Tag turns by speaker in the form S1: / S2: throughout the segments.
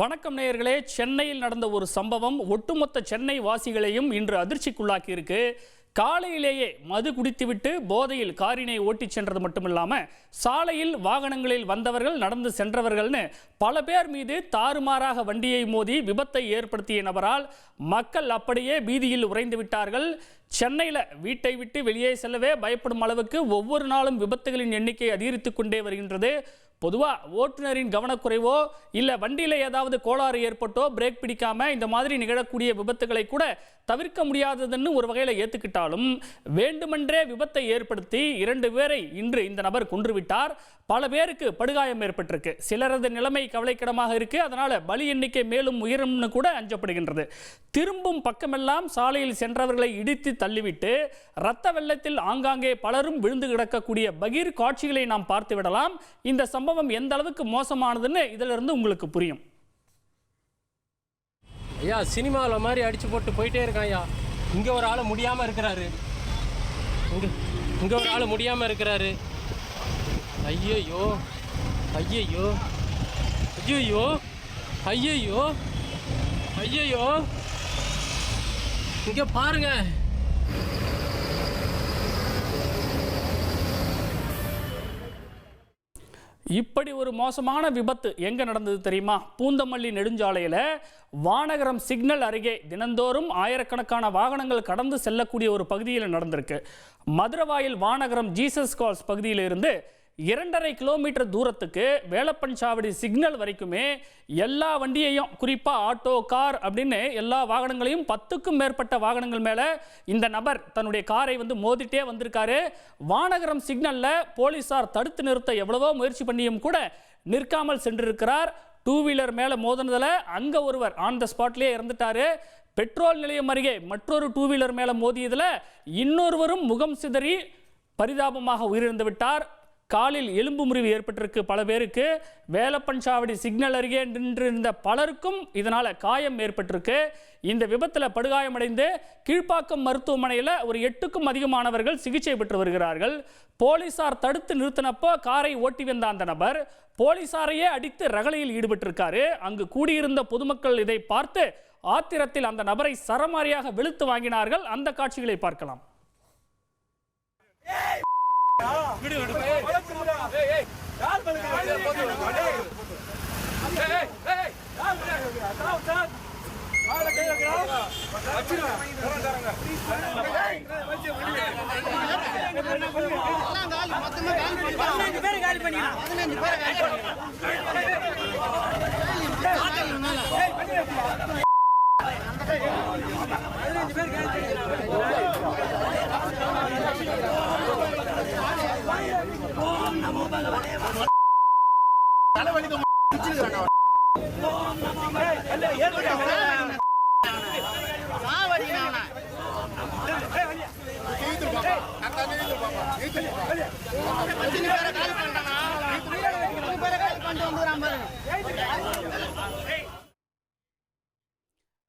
S1: வணக்கம் நேயர்களே. சென்னையில் நடந்த ஒரு சம்பவம் ஒட்டுமொத்த சென்னை வாசிகளையும் இன்று அதிர்ச்சிக்குள்ளாக்கி இருக்கு. காலையிலேயே மது குடித்துவிட்டு போதையில் காரினை ஓட்டிச் சென்றது மட்டுமில்லாமல் சாலையில் வாகனங்களில் வந்தவர்கள் நடந்து சென்றவர்கள்னு பல பேர் மீது தாறுமாறாக வண்டியை மோதி விபத்தை ஏற்படுத்திய நபரால் மக்கள் அப்படியே பீதியில் உறைந்து விட்டார்கள். சென்னையில் வீட்டை விட்டு வெளியே செல்லவே பயப்படும் அளவுக்கு ஒவ்வொரு நாளும் விபத்துகளின் எண்ணிக்கை அதிகரித்து கொண்டே வருகின்றது. பொதுவாக ஓட்டுநரின் கவனக்குறைவோ இல்லை வண்டியில் ஏதாவது கோளாறு ஏற்பட்டோ பிரேக் பிடிக்காமல் இந்த மாதிரி நிகழக்கூடிய விபத்துகளை கூட தவிர்க்க முடியாததுன்னு ஒரு வகையில் ஏற்றுக்கிட்டாலும் வேண்டுமென்றே விபத்தை ஏற்படுத்தி 2 பேரை இன்று இந்த நபர் கொன்றுவிட்டார். பல பேருக்கு படுகாயம் ஏற்பட்டிருக்கு. சிலரது நிலைமை கவலைக்கிடமாக இருக்கு. அதனால பலி எண்ணிக்கை மேலும் உயரும்னு கூட அஞ்சப்படுகின்றது. திரும்பும் பக்கமெல்லாம் சாலையில் சென்றவர்களை இடித்து தள்ளிவிட்டு இரத்த வெள்ளத்தில் ஆங்காங்கே பலரும் விழுந்து கிடக்கக்கூடிய பகீர் காட்சிகளை நாம் பார்த்து விடலாம். இந்த சம்பவம் எந்த அளவுக்கு மோசமானதுன்னு இதிலிருந்து உங்களுக்கு புரியும்.
S2: ஐயா, சினிமாவில் மாதிரி அடிச்சு போட்டு போயிட்டே இருக்கான் ஐயா. இங்கே ஒரு ஆள் முடியாமல் இருக்கிறாரு. இங்கே ஒரு ஆள் முடியாமல் இருக்கிறாரு. ஐயையோ ஐயையோ ஐயையோ ஐயையோ ஐயையோ, இங்கே பாருங்க.
S1: இப்படி ஒரு மோசமான விபத்து எங்கே நடந்தது தெரியுமா? பூந்தமல்லி நெடுஞ்சாலையில் வானகரம் சிக்னல் அருகே தினந்தோறும் ஆயிரக்கணக்கான வாகனங்கள் கடந்து செல்லக்கூடிய ஒரு பகுதியில் நடந்திருக்கு. மதுரவாயில் வானகரம் ஜீசஸ் கால்ஸ் பகுதியில் இருந்து 2.5 கிலோமீட்டர் தூரத்துக்கு வேலப்பன்சாவடி சிக்னல் வரைக்குமே எல்லா வண்டியையும், குறிப்பாக ஆட்டோ, கார் அப்படின்னு எல்லா வாகனங்களையும் 10க்கும் மேற்பட்ட வாகனங்கள் மேலே இந்த நபர் தன்னுடைய காரை மோதிட்டே வந்திருக்காரு. வானகரம் சிக்னலில் போலீஸார் தடுத்து நிறுத்த எவ்வளவோ முயற்சி பண்ணியும் கூட நிற்காமல் சென்றிருக்கிறார். 2 வீலர் மேலே மோதினதில் அங்கே ஒருவர் ஆன் த ஸ்பாட்லேயே இறந்துட்டாரு. பெட்ரோல் நிலையம் அருகே மற்றொரு 2 வீலர் மேலே மோதியதில் இன்னொருவரும் முகம் சிதறி பரிதாபமாக உயிரிழந்து விட்டார். காலில் எலும்பு முறிவு ஏற்பட்டிருக்கு பல பேருக்கு. வேலப்பன்சாவடி சிக்னல் அருகே நின்றிருந்த பலருக்கும் இதனால் காயம் ஏற்பட்டிருக்கு. இந்த விபத்தில் படுகாயமடைந்து கீழ்ப்பாக்கம் மருத்துவமனையில் ஒரு 8க்கும் அதிகமானவர்கள் சிகிச்சை பெற்று வருகிறார்கள். போலீசார் தடுத்து நிறுத்தினப்போ காரை ஓட்டி வந்த அந்த நபர் போலீசாரையே அடித்து ரகளையில் ஈடுபட்டிருக்காரு. அங்கு கூடியிருந்த பொதுமக்கள் இதை பார்த்து ஆத்திரத்தில் அந்த நபரை சரமாரியாக வெளுத்து வாங்கினார்கள். அந்த காட்சிகளை பார்க்கலாம்.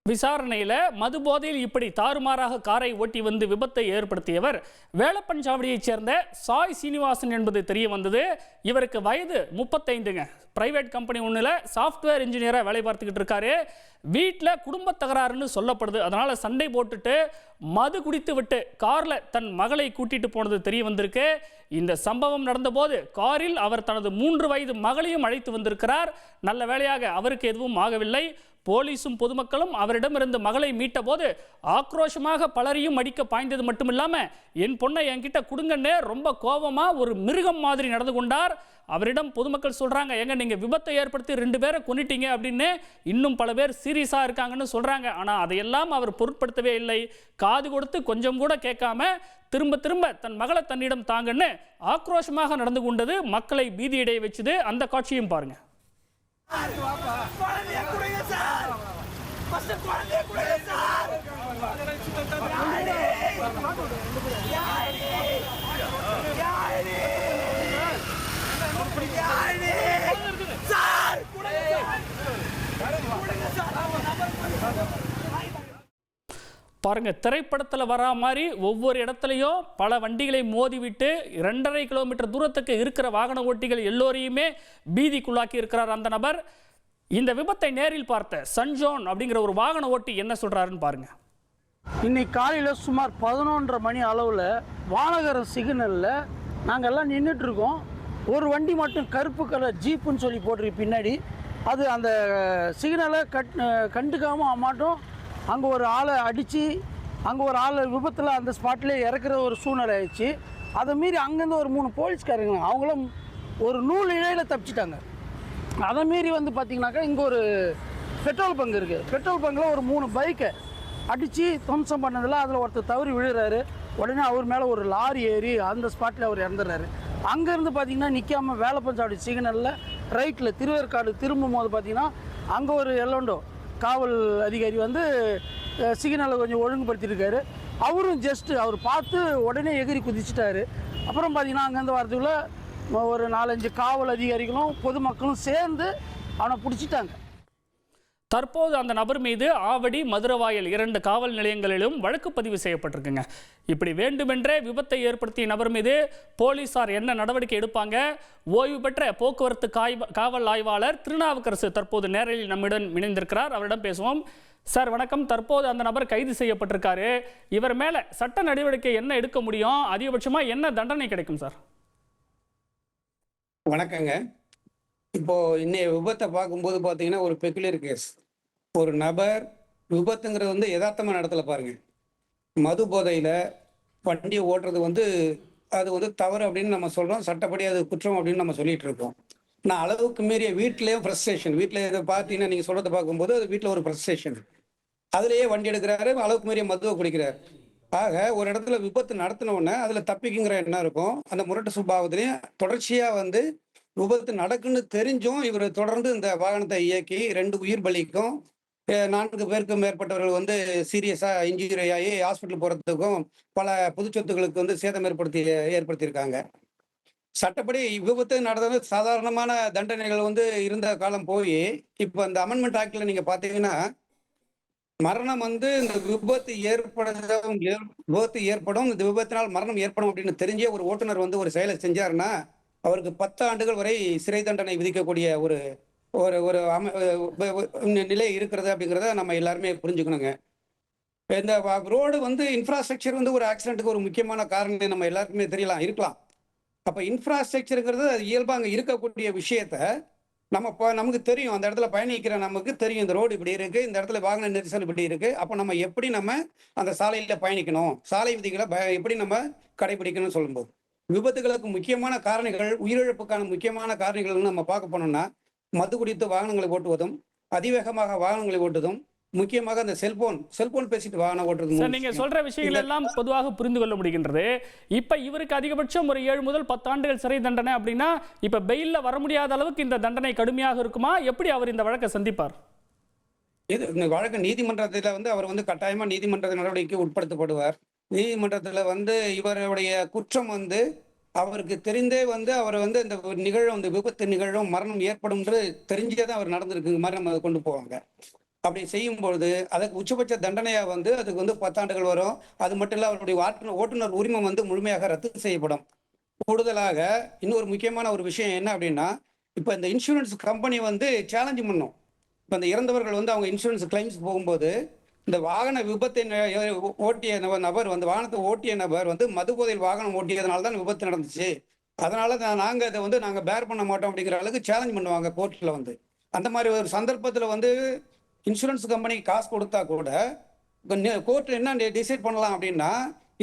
S1: விசாரணையில் மது போதையில் இப்படி தாறுமாறாக காரை ஓட்டி வந்து விபத்தை ஏற்படுத்தியவர் வேலப்பன்சாவடியைச் சேர்ந்த சாய் சீனிவாசன் என்பது தெரிய வந்தது. இவருக்கு வயது 35ங்க. பிரைவேட் கம்பெனி ஒன்றில் சாஃப்ட்வேர் இன்ஜினியராக வேலை பார்த்துக்கிட்டு இருக்காரு. வீட்டில் குடும்ப தகராறுன்னு சொல்லப்படுது. அதனால் சண்டை போட்டுட்டு மது குடித்து விட்டு காரில் தன் மகளை கூட்டிட்டு போனது தெரிய வந்திருக்கு. இந்த சம்பவம் நடந்தபோது காரில் அவர் தனது 3 வயது மகளையும் அழைத்து வந்திருக்கிறார். நல்ல வேளையாக அவருக்கு எதுவும் ஆகவில்லை. போலீஸும் பொதுமக்களும் அவரிடமிருந்து மகளை மீட்ட போது ஆக்ரோஷமாக பலரையும் அடிக்க பாய்ந்தது மட்டுமில்லாமல் என் பொண்ணை என்கிட்ட கொடுங்கன்னு ரொம்ப கோபமாக ஒரு மிருகம் மாதிரி நடந்து கொண்டார். அவரிடம் பொதுமக்கள் சொல்கிறாங்க, எங்க நீங்கள் விபத்தை ஏற்படுத்தி 2 பேரை கொன்னிட்டீங்க அப்படின்னு. இன்னும் பல பேர் சீரியஸாக இருக்காங்கன்னு சொல்கிறாங்க. ஆனால் அதையெல்லாம் அவர் பொருட்படுத்தவே இல்லை. காது கொடுத்து கொஞ்சம் கூட கேட்காம திரும்ப திரும்ப தன் மகளை தன்னிடம் தாங்கன்னு ஆக்ரோஷமாக நடந்து கொண்டது மக்களை பீதியடைய வச்சுது. அந்த காட்சியும் பாருங்க. பாருங்க, திரைப்படத்தில் வரா மாதிரி ஒவ்வொரு இடத்துலையும் பல வண்டிகளை மோதிவிட்டு 2.5 கிலோமீட்டர் தூரத்துக்கு இருக்கிற வாகன ஓட்டிகள் எல்லோரையுமே பீதிக்குள்ளாக்கி இருக்கிறார் அந்த நபர். இந்த விபத்தை நேரில் பார்த்த சன்ஜோன் அப்படிங்கிற ஒரு வாகன ஓட்டி என்ன சொல்றாருன்னு பாருங்க.
S3: இன்னைக்கு காலையில் சுமார் 11:30 மணி அளவில் வானகரம் சிக்னலில் நாங்கள் எல்லாம் நின்றுட்டுருக்கோம். ஒரு வண்டி மட்டும் கருப்பு கலர் ஜீப்புன்னு சொல்லி போட்டிருக்கு பின்னாடி. அது அந்த சிக்னலை கண்டுக்காமல் மாட்டோம் அங்கே ஒரு ஆளை அடித்து அங்கே ஒரு ஆள் விபத்தில் அந்த ஸ்பாட்லேயே இறக்குற ஒரு சூழ்நிலை ஆயிடுச்சு. அதை மீறி அங்கேருந்து ஒரு 3 போலீஸ்காரங்க அவங்களும் ஒரு நூல் இழையில் தப்பிச்சிட்டாங்க. அதை மீறி வந்து பார்த்திங்கனாக்கா இங்கே ஒரு பெட்ரோல் பங்க் இருக்குது. பெட்ரோல் பங்கில் ஒரு 3 பைக்கை அடித்து துவம்சம் பண்ணதில் அதில் ஒருத்தர் தவறி விழுறாரு. உடனே அவர் மேலே ஒரு லாரி ஏறி அந்த ஸ்பாட்டில் அவர் இறந்துடுறாரு. அங்கேருந்து பார்த்திங்கன்னா நிற்காமல் வேலப்பஞ்சாவடி சிக்னலில் ரைட்டில் திருவேற்காடு திரும்பும் போது பார்த்திங்கன்னா அங்கே ஒரு எல்லோண்டோ காவல் அதிகாரி வந்து சிக்னலை கொஞ்சம் ஒழுங்குபடுத்தியிருக்காரு. அவரும் ஜஸ்ட்டு அவர் பார்த்து உடனே எகிரி குதிச்சிட்டாரு. அப்புறம் பார்த்திங்கன்னா அங்கேருந்து வரதுக்குள்ள ஒரு 4-5 காவல் அதிகாரிகளும் பொதுமக்களும் சேர்ந்து அவனை பிடிச்சிட்டாங்க.
S1: தற்போது அந்த நபர் மீது ஆவடி, மதுரவாயல் 2 காவல் நிலையங்களிலும் வழக்கு பதிவு செய்யப்பட்டிருக்குங்க. இப்படி வேண்டுமென்றே விபத்தை ஏற்படுத்திய நபர் மீது போலீசார் என்ன நடவடிக்கை எடுப்பாங்க? ஓய்வு பெற்ற போக்குவரத்து காவல் ஆய்வாளர் திருநாவுக்கரசு தற்போது நேரில் நம்மிடம் இணைந்திருக்கிறார். அவரிடம் பேசுவோம். சார் வணக்கம். தற்போது அந்த நபர் கைது செய்யப்பட்டிருக்காரு. இவர் மேல சட்ட நடவடிக்கை என்ன எடுக்க முடியும்? அதிகபட்சமா என்ன தண்டனை கிடைக்கும் சார்?
S4: வணக்கங்க. இப்போ இன்னைய விபத்தை பார்க்கும்போது பார்த்தீங்கன்னா ஒரு பெக்குலியர் கேஸ். ஒரு நபர் விபத்துங்கிறது வந்து யதார்த்தமான இடத்துல பாருங்க, மது போதையில் வண்டியை ஓட்டுறது வந்து அது வந்து தவறு அப்படின்னு நம்ம சொல்கிறோம். சட்டப்படி அது குற்றம் அப்படின்னு நம்ம சொல்லிட்டு இருக்கோம். நான் அளவுக்கு மீறிய வீட்டிலேயும் ஃப்ரஸ்ட்ரேஷன், வீட்டில் இதை பார்த்தீங்கன்னா நீங்கள் சொல்கிறத பார்க்கும்போது அது வீட்டில் ஒரு ஃப்ரஸ்ட்ரேஷன், அதுலேயே வண்டி எடுக்கிறாரு, அளவுக்கு மீறிய மதுவை குடிக்கிறார். ஆக ஒரு இடத்துல விபத்து நடத்தினோடனே அதில் தப்பிக்குங்கிற எண்ணம் இருக்கும். அந்த முரட்டு சுபாவத்திலையும் தொடர்ச்சியாக வந்து விபத்து நடக்குன்னு தெரிஞ்சும் இவர் தொடர்ந்து இந்த வாகனத்தை இயக்கி 2 உயிர் பலிக்கும் 4 பேருக்கும் மேற்பட்டவர்கள் வந்து சீரியஸாக இன்ஜுரி ஆகி ஹாஸ்பிட்டல் போகிறதுக்கும் பல பொதுச்சொத்துக்களுக்கு வந்து சேதம் ஏற்படுத்தியிருக்காங்க. சட்டப்படி விபத்து நடந்தது சாதாரணமான தண்டனைகள் வந்து இருந்த காலம் போய் இப்போ இந்த அமெண்ட்மெண்ட் ஆக்டில் நீங்கள் பார்த்தீங்கன்னா மரணம் வந்து இந்த விபத்து ஏற்படும், இந்த விபத்தினால் மரணம் ஏற்படும் அப்படின்னு தெரிஞ்சே ஒரு ஓட்டுநர் வந்து ஒரு செயலை செஞ்சாருன்னா அவருக்கு 10 ஆண்டுகள் வரை சிறை தண்டனை விதிக்கக்கூடிய ஒரு ஒரு ஒரு நிலை இருக்கிறது அப்படிங்கிறத நம்ம எல்லாருமே புரிஞ்சுக்கணுங்க. இந்த ரோடு வந்து இன்ஃப்ராஸ்ட்ரக்சர் வந்து ஒரு ஆக்சிடென்ட்டுக்கு ஒரு முக்கியமான காரணம் நம்ம எல்லாருக்குமே இருக்கலாம். அப்போ இன்ஃப்ராஸ்ட்ரக்சருங்கிறது அது இயல்பாக அங்கே இருக்கக்கூடிய விஷயத்த நமக்கு தெரியும். அந்த இடத்துல பயணிக்கிற நமக்கு தெரியும் இந்த ரோடு இப்படி இருக்குது, இந்த இடத்துல வாகன நெரிசல் இப்படி இருக்குது. அப்போ நம்ம எப்படி அந்த சாலையில் பயணிக்கணும், சாலை விதிகளை எப்படி நம்ம கடைபிடிக்கணும்னு சொல்லும்போது விபத்துகளுக்கு முக்கியமான காரணிகள், உயிரிழப்புக்கான முக்கியமான காரணிகள்னு நம்ம பார்க்க போனோம்னா மது குடித்து வாகனங்களை ஓட்டுவதும், அதிவேகமாக வாகனங்களை ஓட்டுவதும், முக்கியமாக அந்த செல்போன் பேசிட்டு வாகனம் ஓட்டுறது.
S1: நீங்க சொல்ற விஷயங்கள் எல்லாம் பொதுவாக புரிந்து கொள்ள முடிகின்றது. இப்ப இவருக்கு அதிகபட்சம் ஒரு 7 முதல் 10 ஆண்டுகள் சிறை தண்டனை அப்படின்னா இப்ப பெயில்ல வர முடியாத அளவுக்கு இந்த தண்டனை கடுமையாக இருக்குமா? எப்படி அவர் இந்த வழக்கை சந்திப்பார்?
S4: இந்த வழக்கு நீதிமன்றத்தில் வந்து அவர் வந்து கட்டாயமா நீதிமன்ற நடவடிக்கைக்கு உட்படுத்தப்படுவார். நீதிமன்றத்தில் வந்து இவருடைய குற்றம் வந்து அவருக்கு தெரிந்தே வந்து அவர் வந்து இந்த நிகழும், இந்த விபத்து நிகழும், மரணம் ஏற்படும் என்று தெரிஞ்சே தான் அவர் நடந்திருக்கு மாதிரி நம்ம கொண்டு போவாங்க. அப்படி செய்யும்பொழுது அதுக்கு உச்சபட்ச தண்டனையாக வந்து அதுக்கு வந்து 10 ஆண்டுகள் வரும். அது மட்டும் இல்லை, அவருடைய ஓட்டுநர் உரிமம் வந்து முழுமையாக ரத்து செய்யப்படும். கூடுதலாக இன்னொரு முக்கியமான ஒரு விஷயம் என்ன அப்படின்னா, இப்போ இந்த இன்சூரன்ஸ் கம்பெனி வந்து சேலஞ்சு பண்ணும். இப்போ இந்த இறந்தவர்கள் வந்து அவங்க இன்சூரன்ஸ் கிளைம்ஸ் போகும்போது இந்த வாகன விபத்தை ஓட்டிய நபர் வந்து வாகனத்தை ஓட்டிய நபர் வந்து மது போதையில் வாகனம் ஓட்டியதுனால தான் விபத்து நடந்துச்சு, அதனால நாங்கள் இதை வந்து நாங்கள் பேர் பண்ண மாட்டோம் அப்படிங்கிற அளவுக்கு சேலஞ்ச் பண்ணுவாங்க கோர்ட்டில் வந்து. அந்த மாதிரி ஒரு சந்தர்ப்பத்தில் வந்து இன்சூரன்ஸ் கம்பெனிக்கு காசு கொடுத்தா கூட கோர்ட்டில் என்ன டிசைட் பண்ணலாம் அப்படின்னா,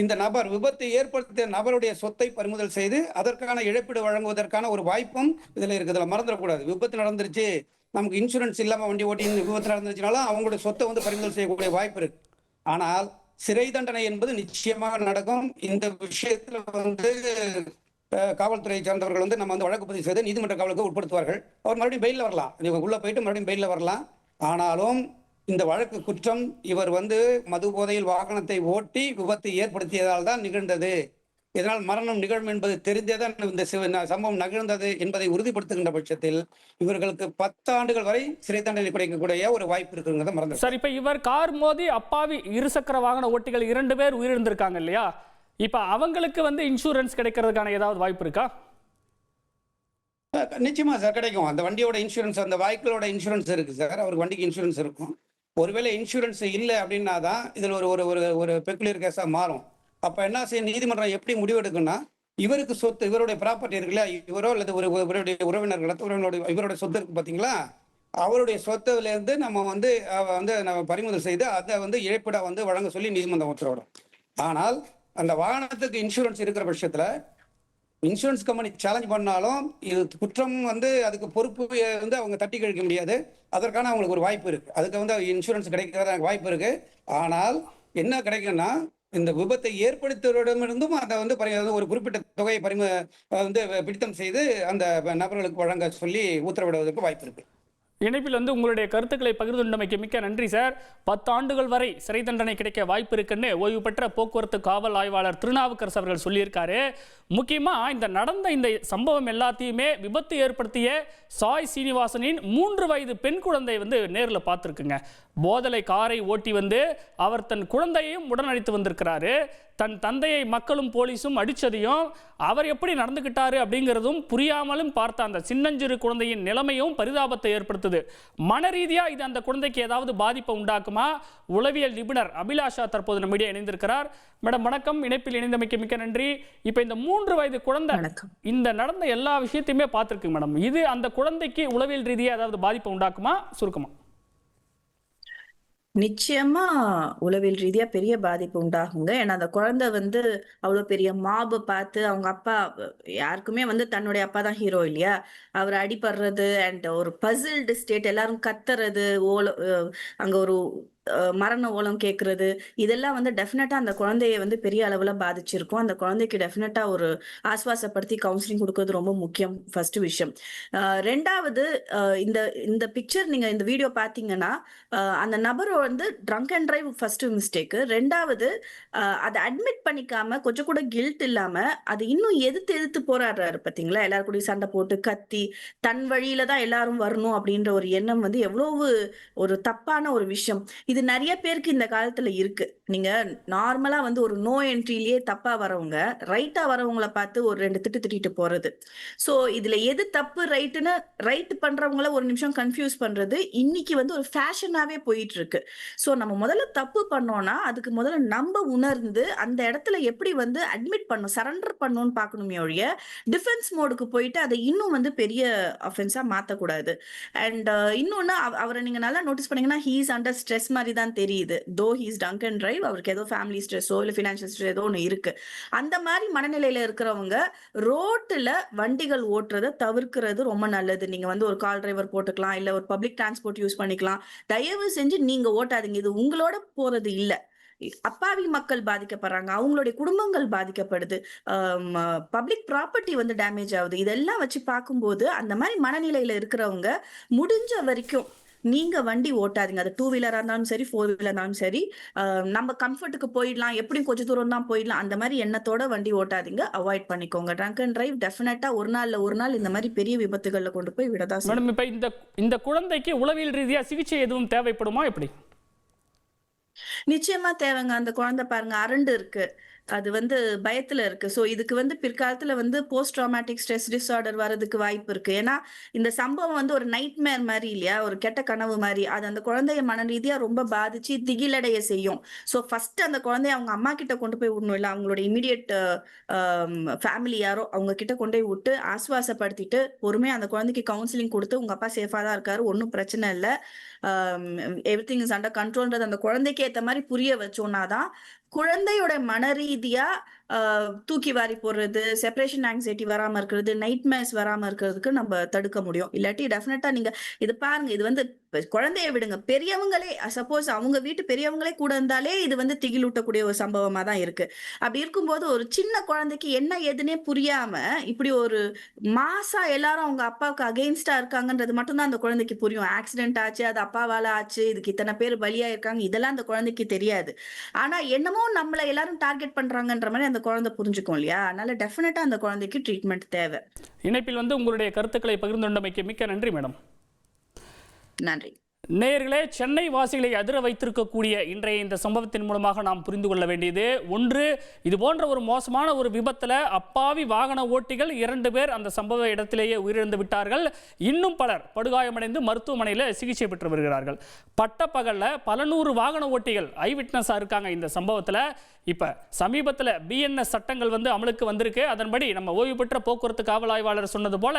S4: இந்த நபர் விபத்தை ஏற்படுத்திய நபருடைய சொத்தை பறிமுதல் செய்து அதற்கான இழப்பீடு வழங்குவதற்கான ஒரு வாய்ப்பும் இதில் இருக்குதுல மறந்துடக்கூடாது. விபத்து நடந்துருச்சு, நமக்கு இன்சூரன்ஸ் இல்லாமல் வண்டி ஓட்டி விபத்து நடந்துச்சுனாலும் அவங்களுடைய சொத்தை வந்து பறிமுதல் செய்யக்கூடிய வாய்ப்பு இருக்கு. ஆனால் சிறை தண்டனை என்பது நிச்சயமாக நடக்கும். இந்த விஷயத்துல வந்து காவல்துறையை சார்ந்தவர்கள் வந்து நம்ம வந்து வழக்கு பதிவு செய்து நீதிமன்ற காவலுக்கு உட்படுத்துவார்கள். அவர் மறுபடியும் பெயிலில் வரலாம், உள்ள போயிட்டு மறுபடியும் பெயிலில் வரலாம். ஆனாலும் இந்த வழக்கு குற்றம் இவர் வந்து மது போதையில் வாகனத்தை ஓட்டி விபத்தை ஏற்படுத்தியதால் தான் நிகழ்ந்தது, இதனால் மரணம் நிகழும் என்பது தெரிந்தேதான் இந்த சம்பவம் நிகழ்ந்தது என்பதை உறுதிப்படுத்துகின்ற பட்சத்தில் இவர்களுக்கு 10 ஆண்டுகள் வரை சிறை தண்டனை கிடைக்கக்கூடிய ஒரு வாய்ப்பு இருக்குங்கிறத மறந்து.
S1: சார், இப்ப இவர் கார் மோதி அப்பாவி இருசக்கர வாகன ஓட்டிகள் 2 பேர் உயிரிழந்திருக்காங்க இல்லையா? இப்ப அவங்களுக்கு வந்து இன்சூரன்ஸ் கிடைக்கிறதுக்கான ஏதாவது வாய்ப்பு இருக்கா?
S4: நிச்சயமா சார் கிடைக்கும். அந்த வண்டியோட இன்சூரன்ஸ், அந்த வாய்க்களோட இன்சூரன்ஸ் இருக்கு சார். அவருக்கு வண்டிக்கு இன்சூரன்ஸ் இருக்கும். ஒருவேளை இன்சூரன்ஸ் இல்லை அப்படின்னா தான் இதில் ஒரு ஒரு ஒரு ஒரு பெக்குலியர் கேஸாக மாறும். அப்போ என்ன செய்யும், நீதிமன்றம் எப்படி முடிவெடுக்குன்னா, இவருக்கு சொத்து, இவருடைய ப்ராப்பர்ட்டி இருக்கு இல்லையா, இவரோ அல்லது இவருடைய உறவினர்கள், இவருடைய சொத்து இருக்கு பார்த்தீங்களா, அவருடைய சொத்துலேருந்து நம்ம வந்து நம்ம பறிமுதல் செய்து அதை வந்து இழப்பீடா வந்து வழங்க சொல்லி நீதிமன்றம் உத்தரவிடும். ஆனால் அந்த வாகனத்துக்கு இன்சூரன்ஸ் இருக்கிற பட்சத்தில் இன்சூரன்ஸ் கம்பெனி சேலஞ்ச் பண்ணாலும் இது குற்றம் வந்து அதுக்கு பொறுப்பு வந்து அவங்க தட்டி கழிக்க முடியாது. அதற்கான அவங்களுக்கு ஒரு வாய்ப்பு இருக்கு. அதுக்கு வந்து இன்சூரன்ஸ் கிடைக்கிற வாய்ப்பு இருக்கு. ஆனால் என்ன கிடைக்கும்னா, இந்த விபத்தை ஏற்படுத்துவரிடமிருந்தும் அதை வந்து ஒரு குறிப்பிட்ட தொகையை பிடித்தம் செய்து அந்த நபர்களுக்கு வழங்க சொல்லி உத்தரவிடுவதற்கு வாய்ப்பு இருக்கு.
S1: இணைப்பில் வந்து உங்களுடைய கருத்துக்களை பகிர்ந்து கொண்டமைக்கு மிக்க நன்றி சார். 10 ஆண்டுகள் வரை சிறை தண்டனை கிடைக்க வாய்ப்பு இருக்குன்னு ஓய்வு பெற்ற போக்குவரத்து காவல் ஆய்வாளர் திருநாவுக்கரசு அவர்கள் சொல்லியிருக்காரு. முக்கியமாக இந்த நடந்த இந்த சம்பவம் எல்லாத்தையுமே விபத்து ஏற்படுத்திய சாய் சீனிவாசனின் 3 வயது பெண் குழந்தை வந்து நேரில் பார்த்துருக்குங்க. போதலை காரை ஓட்டி வந்து அவர் தன் குழந்தையையும் உடனடித்து வந்திருக்கிறாரு. தன் தந்தையை மக்களும் போலீஸும் அடித்ததையும் அவர் எப்படி நடந்துக்கிட்டாரு அப்படிங்கிறதும் புரியாமலும் பார்த்த அந்த சின்னஞ்சிறு குழந்தையின் நிலைமையும் பரிதாபத்தை ஏற்படுத்துது. மன ரீதியாக இது அந்த குழந்தைக்கு ஏதாவது பாதிப்பை உண்டாக்குமா? உளவியல் நிபுணர் அபிலாஷா தற்போது நம்மிடையே இணைந்திருக்கிறார். மேடம் வணக்கம், இணைப்பில் இணைந்தமைக்கு மிக்க நன்றி. இப்போ இந்த 3 வயது குழந்தை இந்த நடந்த எல்லா விஷயத்தையுமே பார்த்துருக்கு மேடம். இது அந்த குழந்தைக்கு உளவியல் ரீதியாக ஏதாவது பாதிப்பை உண்டாக்குமா? சுருக்கமா.
S5: நிச்சயமா உளவியல் ரீதியா பெரிய பாதிப்பு உண்டாகுங்க. ஏன்னா அந்த குழந்தை வந்து அவ்வளவு பெரிய மாபை பார்த்து, அவங்க அப்பா, யாருக்குமே வந்து தன்னுடைய அப்பா தான் ஹீரோ இல்லையா, அவர் அடிபடுறது அண்ட் ஒரு பசில்டு ஸ்டேட், எல்லாரும் கத்துறது, அங்க ஒரு மரண ஓலம் கேட்கறது, இதெல்லாம் வந்து டெஃபினட்டா அந்த குழந்தைய வந்து பெரிய அளவுல பாதிச்சிருக்கும். அந்த குழந்தைக்கு டெஃபினட்டா ஒரு ஆஸ்வாசப்படுத்தி கவுன்சிலிங் கொடுக்கறது ரொம்ப முக்கியம், ஃபர்ஸ்ட் விஷயம். ரெண்டாவது, இந்த இந்த பிக்சர், நீங்க இந்த வீடியோ பாத்தீங்கன்னா அந்த நபர் வந்து drunk and drive first mistake. ரெண்டாவது, அதை அட்மிட் பண்ணிக்காம கொஞ்சம் கூட கில்ட் இல்லாம அது இன்னும் எதிர்த்து போராடுறாரு பாத்தீங்களா, எல்லாரும் கூட சண்டை போட்டு கத்தி தன் வழியில தான் எல்லாரும் வரணும் அப்படின்ற ஒரு எண்ணம் வந்து எவ்வளவு ஒரு தப்பான ஒரு விஷயம். இது நிறைய பேருக்கு இந்த காலத்துல இருக்கு. நீங்க நார்மலா வந்து ஒரு நோ என்ட்ரிலேயே தப்பா வரவங்க ரைட்டா வரவங்களை பார்த்து ஒரு 2 திட்டிட்டு போறது. சோ இதுல எது தப்பு ரைட்டுன்னு ரைட் பண்றவங்கள ஒரு நிமிஷம் கன்ஃபியூஸ் பண்றது இன்னைக்கு வந்து ஒரு ஃபேஷனாவே போயிட்டு இருக்கு. சோ நம்ம முதல்ல தப்பு பண்ணோம்னா அதுக்கு முதல்ல நம்ம உணர்ந்து அந்த இடத்துல எப்படி வந்து அட்மிட் பண்ணும், சரண்டர் பண்ணணும்னு பார்க்கணுமே ஒழிய டிஃபென்ஸ் மோடுக்கு போயிட்டு அதை இன்னும் வந்து பெரிய அஃபென்ஸா மாத்தக்கூடாது. அண்ட் இன்னொன்னு, அவரை நீங்க நல்லா நோட்டீஸ் பண்ணீங்கன்னா ஹீ இஸ் அண்டர் ஸ்ட்ரெஸ் மாதிரி தான் தெரியுது. Though he is drunk and drive, அவருக்கு ஏதோ ஃபேமிலி ஸ்ட்ரெஸ்ஸோ இல்லை ஃபினான்ஷியல் ஸ்ட்ரெஸ் ஏதோ ஒன்று இருக்கு. அந்த மாதிரி மனநிலையில இருக்கிறவங்க ரோட்டுல வண்டிகள் ஓட்டுறதை தவிர்க்கிறது ரொம்ப நல்லது. நீங்க வந்து ஒரு கால் டிரைவர் போட்டுக்கலாம், இல்ல ஒரு பப்ளிக் டிரான்ஸ்போர்ட் யூஸ் பண்ணிக்கலாம். தயவு செஞ்சு நீங்க ஓட்டாதீங்க, இது உங்களோட போறது இல்ல. அப்பாவி மக்கள் பாதிக்கப்படுறாங்க, அவங்களுடைய குடும்பங்கள் பாதிக்கப்படுது, பப்ளிக் ப்ராப்பர்ட்டி வந்து டேமேஜ் ஆகுது. இதெல்லாம் வச்சு பார்க்கும்போது அந்த மாதிரி மனநிலையில இருக்கிறவங்க முடிஞ்ச வரைக்கும் நீங்க வண்டி ஓட்டாதீங்க. அது 2 வீலரா இருந்தாலும் சரி, 4 வீலர் இருந்தாலும் சரி. நம்ம கம்ஃபர்ட்டுக்கு போயிடலாம், எப்படியும் கொஞ்சம் தூரம் தான் போயிடலாம், அந்த மாதிரி எண்ணத்தோட வண்டி ஓட்டாதீங்க, அவாய்ட் பண்ணிக்கோங்க. ட்ரங்க் அண்ட் டிரைவ் டெஃபினட்டா ஒரு நாள் இந்த மாதிரி பெரிய விபத்துகள்ல கொண்டு போய் விடதான்.
S1: மேடம், இப்ப இந்த குழந்தைக்கு உளவியல் ரீதியா சிகிச்சை எதுவும் தேவைப்படுமா? எப்படி?
S5: நிச்சயமா தேவைங்க. அந்த குழந்தை பாருங்க அரண்டு இருக்கு, அது வந்து பயத்துல இருக்கு. ஸோ இதுக்கு வந்து பிற்காலத்துல வந்து போஸ்ட் ட்ராமேட்டிக் ஸ்ட்ரெஸ் டிஸார்டர் வரதுக்கு வாய்ப்பு இருக்கு. ஏன்னா இந்த சம்பவம் வந்து ஒரு நைட்மேர் மாதிரி இல்லையா, ஒரு கெட்ட கனவு மாதிரி. அது அந்த குழந்தைய மன ரீதியா ரொம்ப பாதிச்சு திகிலடைய செய்யும். ஸோ ஃபர்ஸ்ட் அந்த குழந்தைய அவங்க அம்மா கிட்ட கொண்டு போய் விடணும், இல்லை அவங்களோட இமீடியட் ஃபேமிலி யாரோ அவங்க கிட்ட கொண்டு போய் விட்டு ஆஸ்வாசப்படுத்திட்டு பொறுமையா அந்த குழந்தைக்கு கவுன்சிலிங் கொடுத்து, உங்க அப்பா சேஃபா தான் இருக்காரு, ஒன்றும் பிரச்சனை இல்லை, எவ்ரிதிங் இஸ் அண்டர் கண்ட்ரோல்ன்றது அந்த குழந்தைக்கு ஏற்ற மாதிரி புரிய வச்சோம்னாதான் குழந்தையோட மன ரீதியா தூக்கி வாரி போடுறது, செப்பரேஷன் ஆங்ஸைட்டி வராம இருக்கிறது, நைட்மேர்ஸ் வராம இருக்கிறதுக்கு நம்ம தடுக்க முடியும். இல்லாட்டி டெஃபினட்டா நீங்க இது பாருங்க, இது வந்து குழந்தைய விடுங்க, பெரியவங்களே சப்போஸ் அவங்க வீட்டு பெரியவங்களே கூட இருந்தாலே இது வந்து திகிலூட்டக்கூடிய ஒரு சம்பவமா தான் இருக்கு. அப்படி இருக்கும்போது ஒரு சின்ன குழந்தைக்கு என்ன ஏதுன்னே புரியாம இப்படி ஒரு மாசா எல்லாரும் அவங்க அப்பாவுக்கு அகெயின்ஸ்டா இருக்காங்கன்றது மட்டும்தான் அந்த குழந்தைக்கு புரியும். ஆக்சிடென்ட் ஆச்சு, அது அப்பாவால ஆச்சு, இதுக்கு இத்தனை பேர் பலியா இருக்காங்க, இதெல்லாம் அந்த குழந்தைக்கு தெரியாது. ஆனா என்னமோ நம்மள எல்லாரும் டார்கெட் பண்றாங்கன்ற மாதிரி அந்த குழந்தை புரிஞ்சுக்கும் இல்லையா. அதனால டெஃபினட்டா அந்த குழந்தைக்கு ட்ரீட்மெண்ட் தேவை.
S1: இணைப்பில் வந்து உங்களுடைய கருத்துக்களை பகிர்ந்து கொண்டமைக்கு மிக்க நன்றி மேடம்.
S5: நன்றி.
S1: நேயர்களே, சென்னை வாசிகளை அதிர வைத்திருக்கக்கூடிய இன்றைய இந்த சம்பவத்தின் மூலமாக நாம் புரிந்து கொள்ள வேண்டியது ஒன்று, இது போன்ற ஒரு மோசமான ஒரு விபத்தில் அப்பாவி வாகன ஓட்டிகள் 2 பேர் அந்த சம்பவ இடத்திலேயே உயிரிழந்து விட்டார்கள். இன்னும் பலர் படுகாயமடைந்து மருத்துவமனையில் சிகிச்சை பெற்று வருகிறார்கள். பட்டப்பகல்ல பல நூறு வாகன ஓட்டிகள் ஐ விட்னஸாக இருக்காங்க இந்த சம்பவத்தில். இப்போ சமீபத்தில் BNS சட்டங்கள் அமலுக்கு வந்திருக்கு. அதன்படி நம்ம ஓய்வு பெற்ற போக்குவரத்து காவல் ஆய்வாளர் சொன்னது போல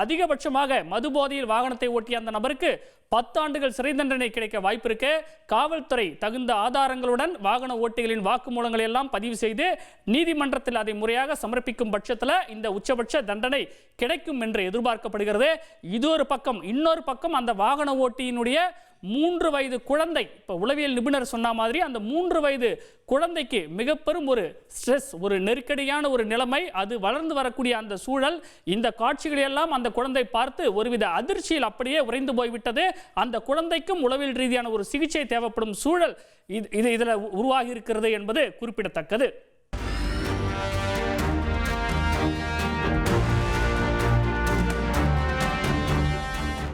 S1: அதிகபட்சமாக மது போதையில் வாகனத்தை ஓட்டிய அந்த நபருக்கு 10 ஆண்டுகள் சிறை தண்டனை கிடைக்க வாய்ப்பு இருக்கு. காவல்துறை தகுந்த ஆதாரங்களுடன் வாகன ஓட்டிகளின் வாக்குமூலங்களை எல்லாம் பதிவு செய்து நீதிமன்றத்தில் அதை முறையாக சமர்ப்பிக்கும் பட்சத்தில் இந்த உச்சபட்ச தண்டனை கிடைக்கும் என்று எதிர்பார்க்கப்படுகிறது. இது ஒரு பக்கம். இன்னொரு பக்கம் அந்த வாகன ஓட்டியினுடைய 3 வயது குழந்தை, இப்போ உளவியல் நிபுணர் சொன்ன மாதிரி அந்த 3 வயது குழந்தைக்கு மிக பெரும் ஒரு ஸ்ட்ரெஸ், ஒரு நெருக்கடியான ஒரு நிலைமை, அது வளர்ந்து வரக்கூடிய அந்த சூழல், இந்த காட்சிகளை எல்லாம் அந்த குழந்தை பார்த்து ஒருவித அதிர்ச்சியில் அப்படியே உறைந்து போய்விட்டது. அந்த குழந்தைக்கும் உளவியல் ரீதியான ஒரு சிகிச்சை தேவைப்படும் சூழல் இதில் உருவாகி இருக்கிறது என்பது குறிப்பிடத்தக்கது.